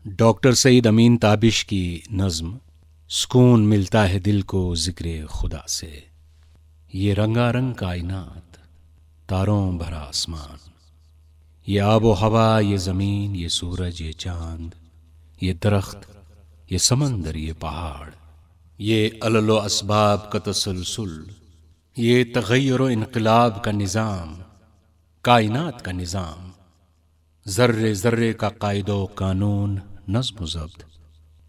Doctor سعید امین تابش کی نظم سکون ملتا ہے دل کو ذکر خدا سے۔ یہ رنگا رنگ کائنات، تاروں بھرا آسمان، یہ آب و ہوا، یہ زمین، یہ سورج، یہ چاند، یہ درخت، یہ سمندر، یہ پہاڑ، یہ علل و اسباب کا تسلسل، یہ تغیر و انقلاب کا نظام، کائنات کا نظام، ذرے ذرے کا قاعدہ و قانون، نظم و ضبط،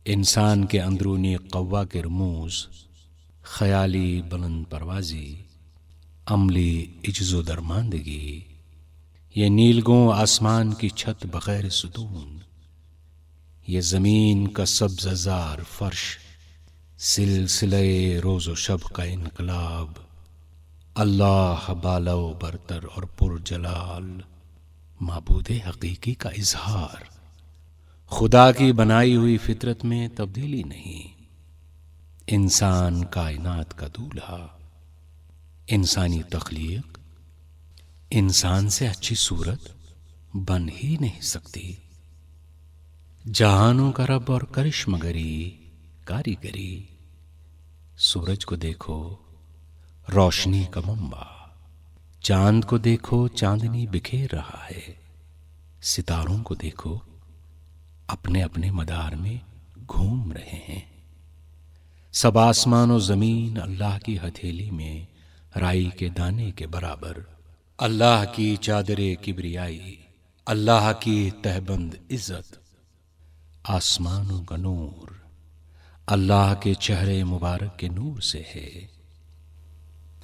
انسان کے اندرونی قوا کے رموز، خیالی بلند پروازی، عملی عجز و درماندگی، یہ نیلگوں آسمان کی چھت بغیر ستون، یہ زمین کا سبز زار فرش، سلسلہ روز و شب کا انقلاب، اللہ بالا و برتر اور پر جلال، معبود حقیقی کا اظہار، خدا کی بنائی ہوئی فطرت میں تبدیلی نہیں، انسان کائنات کا دولہا، انسانی تخلیق انسان سے اچھی صورت بن ہی نہیں سکتی، جہانوں کا رب اور کرشمہ گری کاریگری، سورج کو دیکھو روشنی کا منبع، چاند کو دیکھو چاندنی بکھیر رہا ہے، ستاروں کو دیکھو اپنے اپنے مدار میں گھوم رہے ہیں، سب آسمان و زمین اللہ کی ہتھیلی میں رائی کے دانے کے برابر، اللہ کی چادر کبریائی، اللہ کی تہبند عزت، آسمانوں کا نور اللہ کے چہرے مبارک کے نور سے ہے،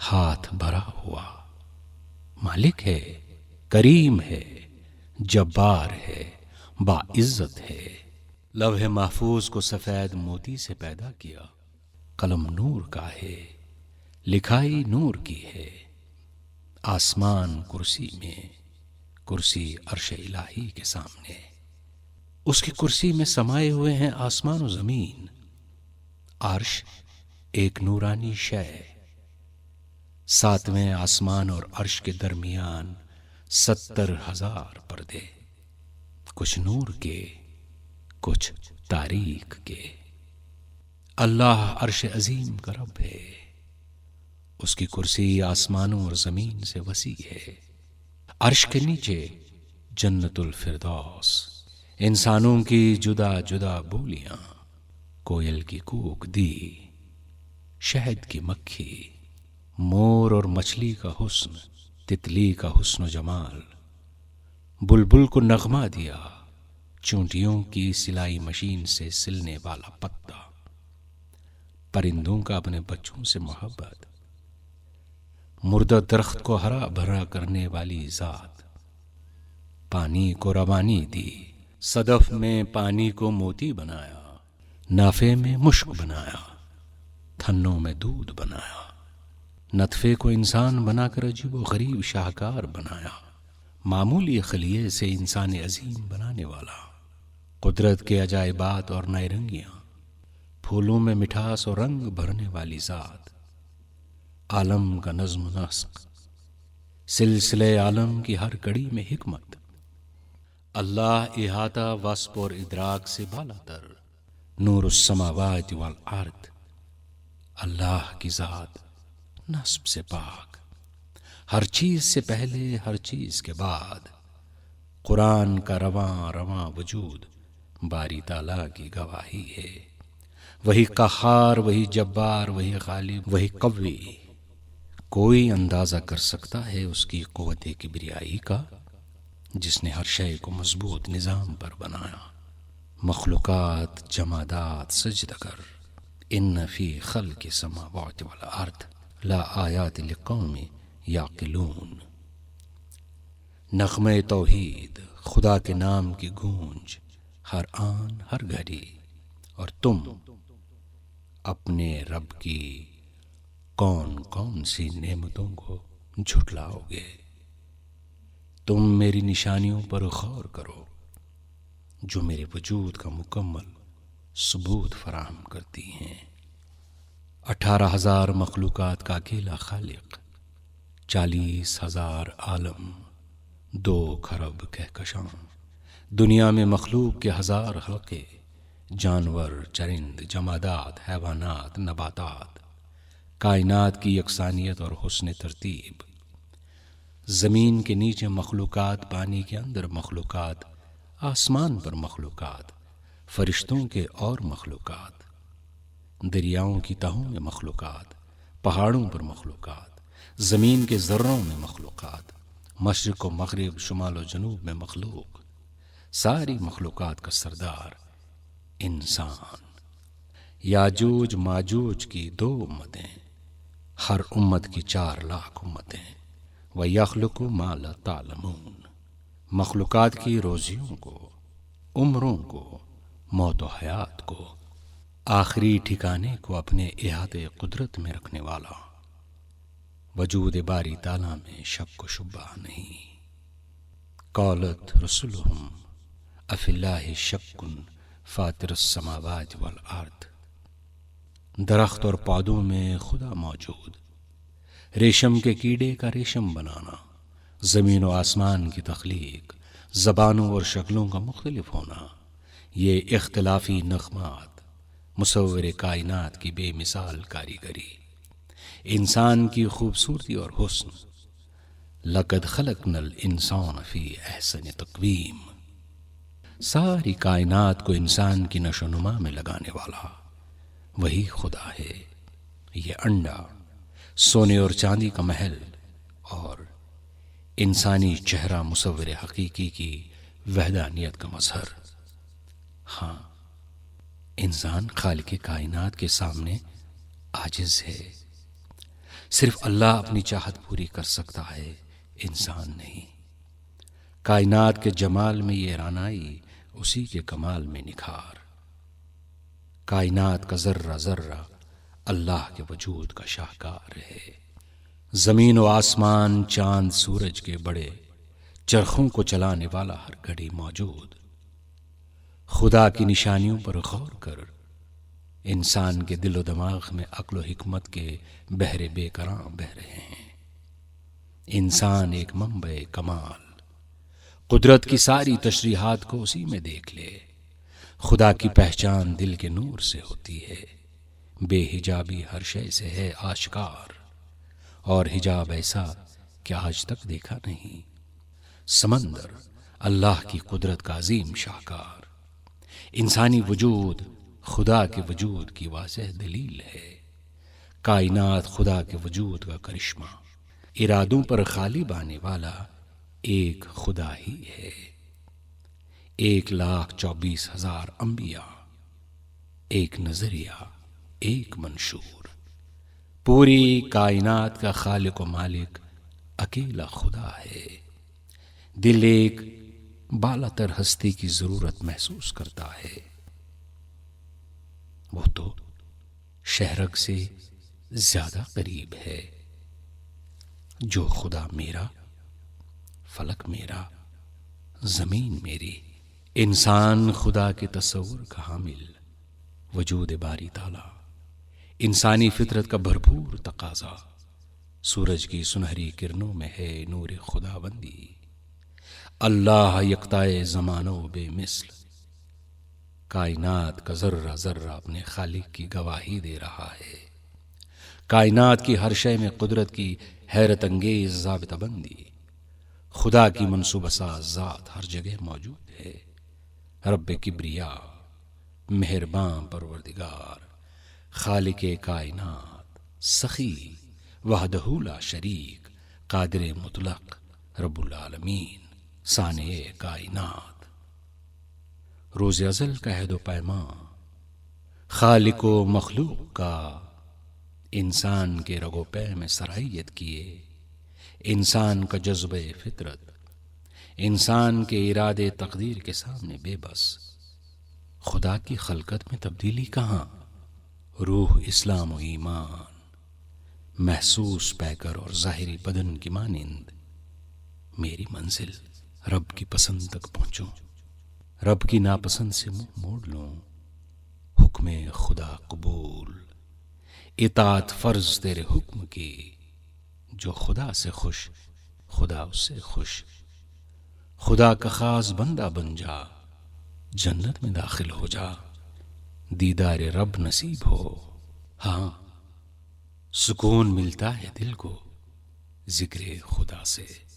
ہاتھ بھرا ہوا، مالک ہے، کریم ہے، جبار ہے، باعزت ہے، لوح محفوظ کو سفید موتی سے پیدا کیا، قلم نور کا ہے، لکھائی نور کی ہے، آسمان کرسی میں، کرسی عرش الہی کے سامنے، اس کی کرسی میں سمائے ہوئے ہیں آسمان و زمین، عرش ایک نورانی شے، ساتویں آسمان اور عرش کے درمیان 70,000 پردے، کچھ نور کے کچھ تاریک کے، اللہ عرش عظیم کا رب ہے، اس کی کرسی آسمانوں اور زمین سے وسیع ہے، عرش کے نیچے جنت الفردوس، انسانوں کی جدا جدا بولیاں، کوئل کی کوک دی، شہد کی مکھی، مور اور مچھلی کا حسن، تتلی کا حسن و جمال، بلبل کو نغمہ دیا، چونٹیوں کی سلائی مشین سے سلنے والا پتا، پرندوں کا اپنے بچوں سے محبت، مردہ درخت کو ہرا بھرا کرنے والی ذات، پانی کو روانی دی، صدف میں پانی کو موتی بنایا، نافے میں مشک بنایا، تھنوں میں دودھ بنایا، نطفے کو انسان بنا کر عجیب و غریب شاہکار بنایا، معمولی خلیے سے انسان عظیم بنانے والا، قدرت کے عجائبات اور نئے رنگیاں، پھولوں میں مٹھاس اور رنگ بھرنے والی ذات، عالم کا نظم و نسق، سلسلے عالم کی ہر کڑی میں حکمت، اللہ احاطہ وصف اور ادراک سے بالا تر، نور السماوات والارض، اللہ کی ذات نسب سے پاک، ہر چیز سے پہلے ہر چیز کے بعد، قرآن کا رواں رواں وجود باری تعالیٰ کی گواہی ہے، وہی قہار، وہی جبار، وہی غالب، وہی قوی، کوئی اندازہ کر سکتا ہے اس کی قوت کبریائی کا، جس نے ہر شے کو مضبوط نظام پر بنایا، مخلوقات جمادات سجدہ کر، ان فی خلق السماوات والارض لآیات لقوم یعقلون، نغمہ توحید، خدا کے نام کی گونج ہر آن ہر گھڑی، اور تم اپنے رب کی کون کون سی نعمتوں کو جھٹلاؤ گے، تم میری نشانیوں پر غور کرو جو میرے وجود کا مکمل ثبوت فراہم کرتی ہیں، 18,000 مخلوقات کا اکیلا خالق، 40,000 عالم، 2 کھرب کہکشاں، دنیا میں مخلوق کے ہزار حلقے، جانور، چرند، جمادات، حیوانات، نباتات، کائنات کی یکسانیت اور حسن ترتیب، زمین کے نیچے مخلوقات، پانی کے اندر مخلوقات، آسمان پر مخلوقات، فرشتوں کے اور مخلوقات، دریاؤں کی تہوں میں مخلوقات، پہاڑوں پر مخلوقات، زمین کے ذروں میں مخلوقات، مشرق و مغرب، شمال و جنوب میں مخلوق، ساری مخلوقات کا سردار انسان۔ یاجوج ماجوج کی 2 امتیں، ہر امت کی 4 لاکھ امتیں، وَيَخْلُقُ مَا لَا تَعْلَمُونَ، مخلوقات کی روزیوں کو، عمروں کو، موت و حیات کو، آخری ٹھکانے کو اپنے احاطے قدرت میں رکھنے والا، وجود باری تعالیٰ میں شک و شبہ نہیں۔ قالت رسلهم افی اللہ شک فاطر السماوات والارض، درخت اور پودوں میں خدا موجود، ریشم کے کیڑے کا ریشم بنانا، زمین و آسمان کی تخلیق، زبانوں اور شکلوں کا مختلف ہونا، یہ اختلافی نغمات، مصور کائنات کی بے مثال کاریگری، انسان کی خوبصورتی اور حسن، لقد خلقنا الانسان فی احسن تقویم، ساری کائنات کو انسان کی نشو و نما میں لگانے والا وہی خدا ہے۔ یہ انڈا، سونے اور چاندی کا محل اور انسانی چہرہ مصور حقیقی کی وحدانیت کا مظہر۔ ہاں، انسان خالق کائنات کے سامنے عاجز ہے، صرف اللہ اپنی چاہت پوری کر سکتا ہے، انسان نہیں۔ کائنات کے جمال میں یہ رانائی، اسی کے کمال میں نکھار، کائنات کا ذرہ ذرہ اللہ کے وجود کا شاہکار ہے، زمین و آسمان، چاند سورج کے بڑے چرخوں کو چلانے والا ہر گھڑی موجود، خدا کی نشانیوں پر غور کر، انسان کے دل و دماغ میں عقل و حکمت کے بحر بے کراں بہہ رہے ہیں۔ انسان ایک منبع کمال، قدرت کی ساری تشریحات کو اسی میں دیکھ لے، خدا کی پہچان دل کے نور سے ہوتی ہے، بے حجابی ہر شے سے ہے آشکار، اور حجاب ایسا کہ آج تک دیکھا نہیں۔ سمندر اللہ کی قدرت کا عظیم شاہکار، انسانی وجود خدا کے وجود کی واضح دلیل ہے، کائنات خدا کے وجود کا کرشمہ، ارادوں پر غالب آنے والا ایک خدا ہی ہے۔ 1,24,000 انبیاء، ایک نظریہ، ایک منشور، پوری کائنات کا خالق و مالک اکیلا خدا ہے۔ دل ایک بالا تر ہستی کی ضرورت محسوس کرتا ہے، وہ تو شہرگ سے زیادہ قریب ہے۔ جو خدا میرا، فلک میرا، زمین میری، انسان خدا کے تصور کا حامل، وجود باری تعالی، انسانی فطرت کا بھرپور تقاضا، سورج کی سنہری کرنوں میں ہے نور خدا بندی، اللہ یکتائے زمانوں بے مثل، کائنات کا ذرہ ذرہ اپنے خالق کی گواہی دے رہا ہے، کائنات کی ہر شے میں قدرت کی حیرت انگیز ضابطہ بندی، خدا کی منصوبہ ساز ذات ہر جگہ موجود ہے، رب کبریا، مہربان پروردگار، خالق کائنات، سخی، وحدہ لا شریک، قادر مطلق، رب العالمین، صانع کائنات، روز ازل کا عہد و پیمان، خالق و مخلوق کا، انسان کے رگ و پے میں سرائیت کیے، انسان کا جذبہ فطرت، انسان کے ارادے تقدیر کے سامنے بے بس، خدا کی خلقت میں تبدیلی کہاں، روح اسلام و ایمان، محسوس پیکر اور ظاہری بدن کی مانند، میری منزل رب کی پسند تک پہنچوں، رب کی ناپسند سے منہ موڑ لوں، حکم خدا قبول، اطاعت فرض تیرے حکم کی، جو خدا سے خوش خدا اس سے خوش، خدا کا خاص بندہ بن جا، جنت میں داخل ہو جا، دیدار رب نصیب ہو۔ ہاں، سکون ملتا ہے دل کو ذکر خدا سے۔